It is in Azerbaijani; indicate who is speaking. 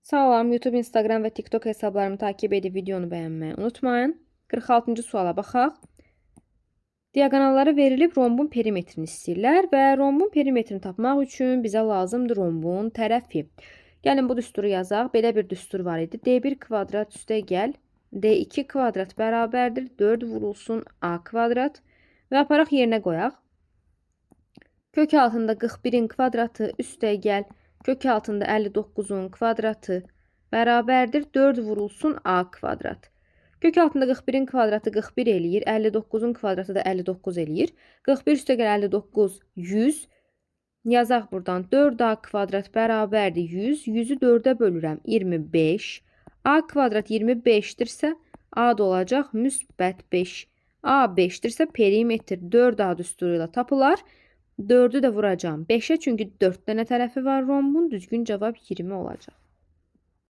Speaker 1: Salam, YouTube, Instagram və TikTok hesablarımı takip edib videonu bəyənməyi unutmayın. 46-cı suala baxaq. Diaqonalları verilib rombun perimetrini istəyirlər və rombun perimetrini tapmaq üçün bizə lazımdır rombun tərəfi. Gəlin bu düsturu yazaq. Belə bir düstur var idi. D1 kvadrat üstəgəl D2 kvadrat bərabərdir 4 vurulsun A kvadrat və aparaq yerinə qoyaq. Kök altında 41-in kvadratı üstəgəl kök altında 59-un kvadratı bərabərdir 4 vurulsun A kvadrat. Kök altında 41-in kvadratı 41 eləyir, 59-un kvadratı da 59 eləyir. 41 üstəgəl 59 100. Yazaq buradan 4A kvadrat bərabərdir 100. 100-ü 4-ə bölürəm 25. A kvadrat 25-dirsə A da olacaq müsbət 5. A 5-dirsə perimetr 4A düsturu ilə tapılar. 4'ü də vuracağım 5'e çünki 4 dənə tərəfi var rombun. Düzgün cavab 20 olacaq.